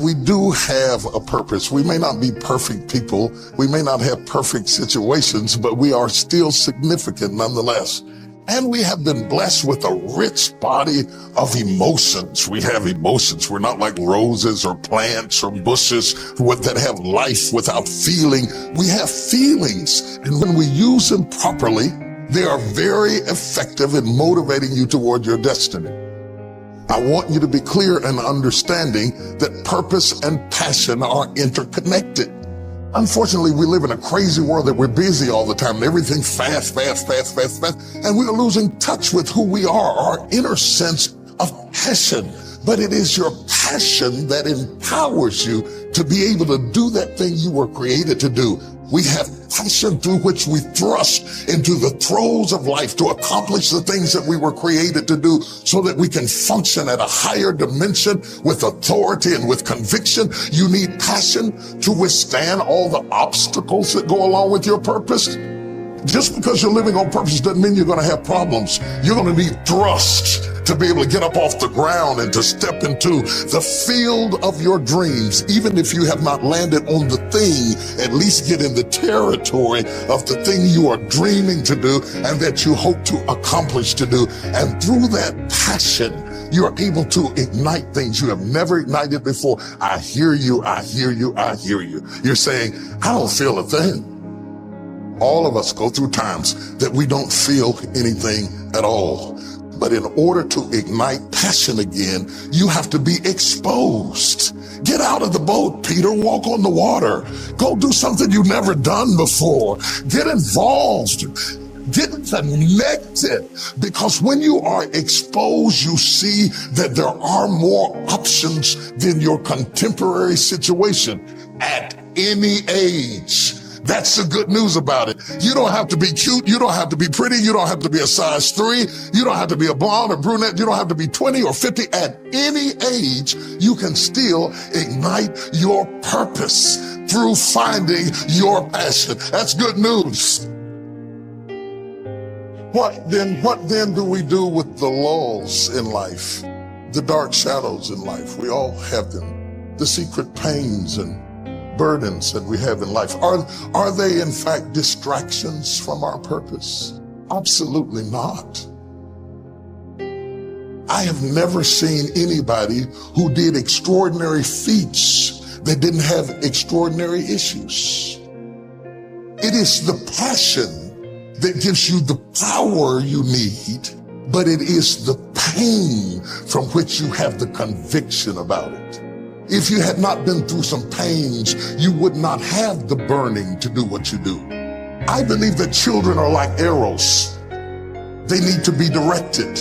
We do have a purpose. We may not be perfect people. We may not have perfect situations, but we are still significant nonetheless. And we have been blessed with a rich body of emotions. We have emotions. We're not like roses or plants or bushes that have life without feeling. We have feelings. And when we use them properly, they are very effective in motivating you toward your destiny. I want you to be clear and understanding that purpose and passion are interconnected. Unfortunately, we live in a crazy world that we're busy all the time and everything's fast. And we're losing touch with who we are, our inner sense of passion. But it is your passion that empowers you to be able to do that thing you were created to do. We have passion through which we thrust into the throes of life to accomplish the things that we were created to do so that we can function at a higher dimension with authority and with conviction. You need passion to withstand all the obstacles that go along with your purpose. Just because you're living on purpose doesn't mean you're going to have problems. You're going to need thrust to be able to get up off the ground and to step into the field of your dreams. Even if you have not landed on the thing, at least get in the territory of the thing you are dreaming to do and that you hope to accomplish to do. And through that passion, you're able to ignite things you have never ignited before. I hear you, I hear you, I hear you. You're saying, I don't feel a thing. All of us go through times that we don't feel anything at all. But in order to ignite passion again, you have to be exposed. Get out of the boat, Peter. Walk on the water. Go do something you've never done before. Get involved. Get connected. Because when you are exposed, you see that there are more options than your contemporary situation at any age. That's the good news about it. You don't have to be cute. You don't have to be pretty. You don't have to be a size 3. You don't have to be a blonde or brunette. You don't have to be 20 or 50. At any age, you can still ignite your purpose through finding your passion. That's good news. What then do we do with the lulls in life? The dark shadows in life. We all have them. The secret pains and burdens that we have in life. Are they in fact distractions from our purpose? Absolutely not. I have never seen anybody who did extraordinary feats that didn't have extraordinary issues. It is the passion that gives you the power you need, but it is the pain from which you have the conviction about it. If you had not been through some pains, you would not have the burning to do what you do. I believe that children are like arrows. They need to be directed.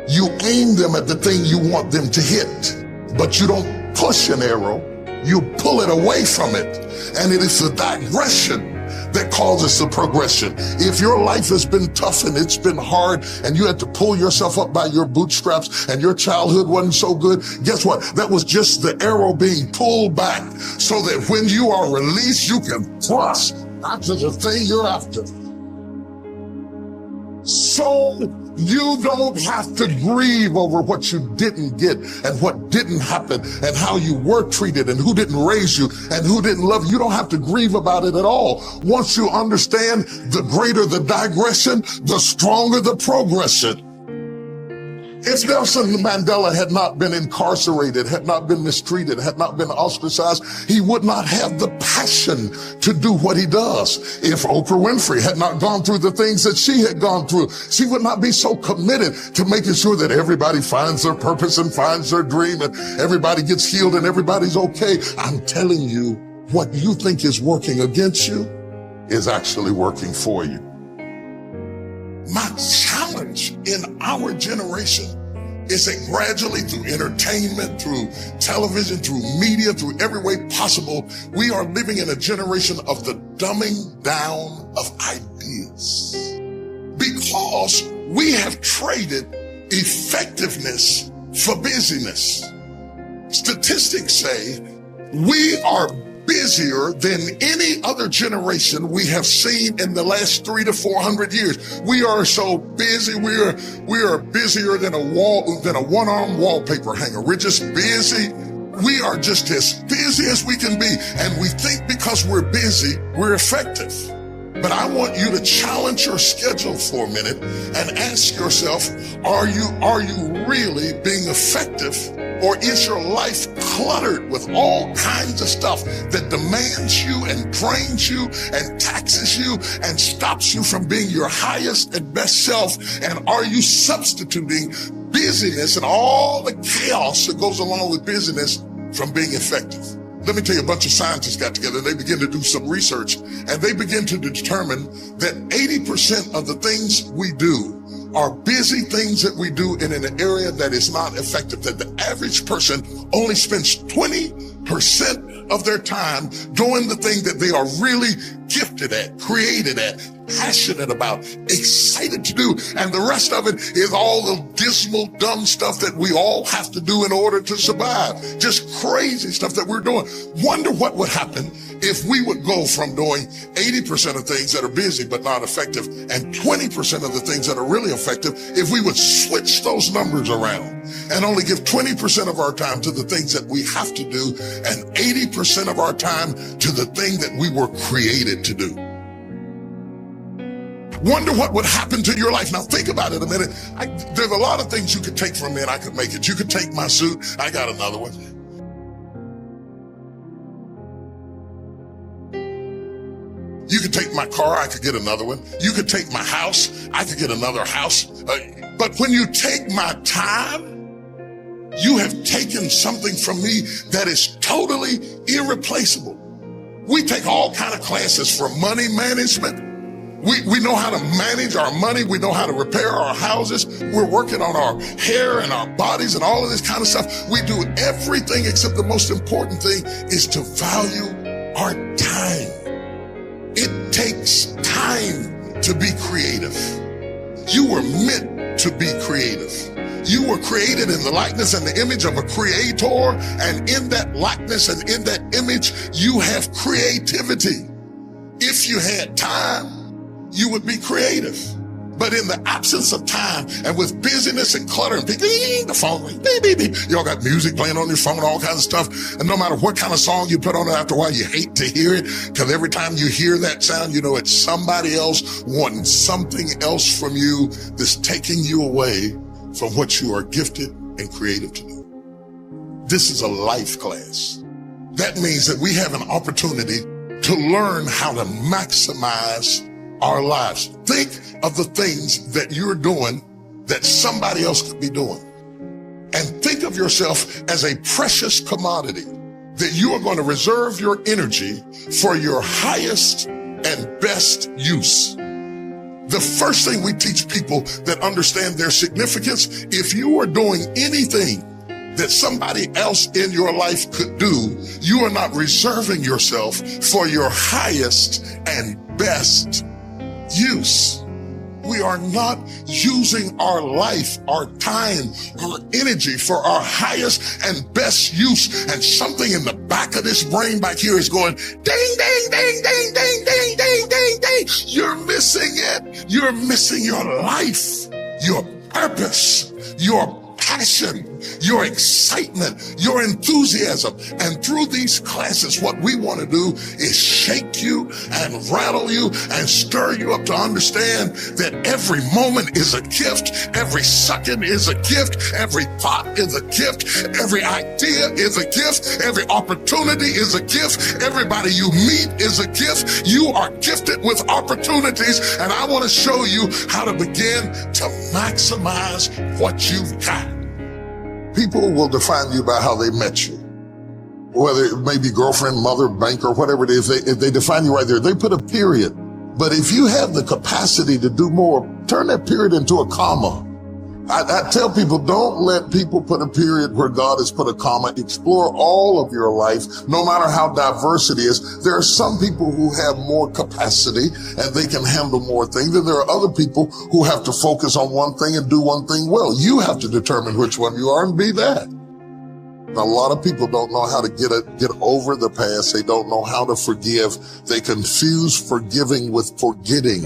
You aim them at the thing you want them to hit, but you don't push an arrow. You pull it away from it. And it is the digression that causes the progression. If your life has been tough and it's been hard and you had to pull yourself up by your bootstraps and your childhood wasn't so good, guess what? That was just the arrow being pulled back so that when you are released, you can thrust after the thing you're after. So you don't have to grieve over what you didn't get and what didn't happen and how you were treated and who didn't raise you and who didn't love you. You don't have to grieve about it at all. Once you understand, the greater the digression, the stronger the progression. If Nelson Mandela had not been incarcerated, had not been mistreated, had not been ostracized, he would not have the passion to do what he does. If Oprah Winfrey had not gone through the things that she had gone through, she would not be so committed to making sure that everybody finds their purpose and finds their dream and everybody gets healed and everybody's okay. I'm telling you, what you think is working against you is actually working for you. My challenge in our generation is that gradually through entertainment, through television, through media, through every way possible, we are living in a generation of the dumbing down of ideas. Because we have traded effectiveness for busyness. Statistics say we are busier than any other generation we have seen in the last 300 to 400 years. We are so busy. We are busier than a one-arm wallpaper hanger. We're just busy. We are just as busy as we can be, and we think because we're busy, we're effective. But I want you to challenge your schedule for a minute and ask yourself, are you really being effective? Or is your life cluttered with all kinds of stuff that demands you and drains you and taxes you and stops you from being your highest and best self? And are you substituting busyness and all the chaos that goes along with busyness from being effective? Let me tell you, a bunch of scientists got together and they began to do some research, and they begin to determine that 80% of the things we do are busy things that we do in an area that is not effective, that the average person only spends 20% of their time doing the thing that they are really gifted at, created at, passionate about, excited to do. And the rest of it is all the dismal, dumb stuff that we all have to do in order to survive. Just crazy stuff that we're doing. Wonder what would happen if we would go from doing 80% of things that are busy but not effective and 20% of the things that are really effective if we would switch those numbers around and only give 20% of our time to the things that we have to do and 80% of our time to the thing that we were created to do. Wonder what would happen to your life. Now think about it a minute. There's a lot of things you could take from me and I could make it. You could take my suit. I got another one. You could take my car. I could get another one. You could take my house. I could get another house. But when you take my time, you have taken something from me that is totally irreplaceable. We take all kind of classes for money management. We know how to manage our money. We know how to repair our houses. We're working on our hair and our bodies and all of this kind of stuff. We do everything except the most important thing is to value our time. It takes time to be creative. You were meant to be creative. You were created in the likeness and the image of a creator, and in that likeness and in that image, you have creativity. If you had time, you would be creative. But in the absence of time and with busyness and clutter and the phone, beep, beep, beep. Y'all got music playing on your phone, all kinds of stuff. And no matter what kind of song you put on it, after a while, you hate to hear it, because every time you hear that sound, you know it's somebody else wanting something else from you that's taking you away from what you are gifted and creative to do. This is a life class. That means that we have an opportunity to learn how to maximize our lives. Think of the things that you're doing that somebody else could be doing. And think of yourself as a precious commodity that you are going to reserve your energy for your highest and best use. The first thing we teach people that understand their significance, if you are doing anything that somebody else in your life could do, you are not reserving yourself for your highest and best use. We are not using our life, our time, our energy for our highest and best use. And something in the back of this brain back here is going, ding, ding, ding, ding, ding, ding, ding, ding, ding. You're missing it. You're missing your life, your purpose, your passion, your excitement, your enthusiasm. And through these classes, what we want to do is shake you and rattle you and stir you up to understand that every moment is a gift, every second is a gift, every thought is a gift, every idea is a gift, every opportunity is a gift, everybody you meet is a gift. You are gifted with opportunities, and I want to show you how to begin to maximize what you've got. People will define you by how they met you. Whether it may be girlfriend, mother, banker, whatever it is, if they define you right there, they put a period. But if you have the capacity to do more, turn that period into a comma. I tell people, don't let people put a period where God has put a comma. Explore all of your life, no matter how diverse it is. There are some people who have more capacity and they can handle more things. And there are other people who have to focus on one thing and do one thing well. You have to determine which one you are and be that. A lot of people don't know how to get over the past. They don't know how to forgive. They confuse forgiving with forgetting.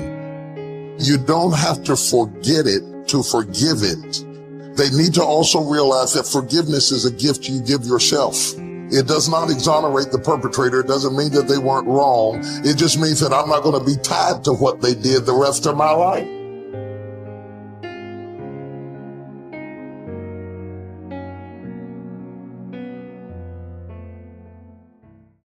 You don't have to forget it to forgive it. They need to also realize that forgiveness is a gift you give yourself. It does not exonerate the perpetrator. It doesn't mean that they weren't wrong. It just means that I'm not going to be tied to what they did the rest of my life.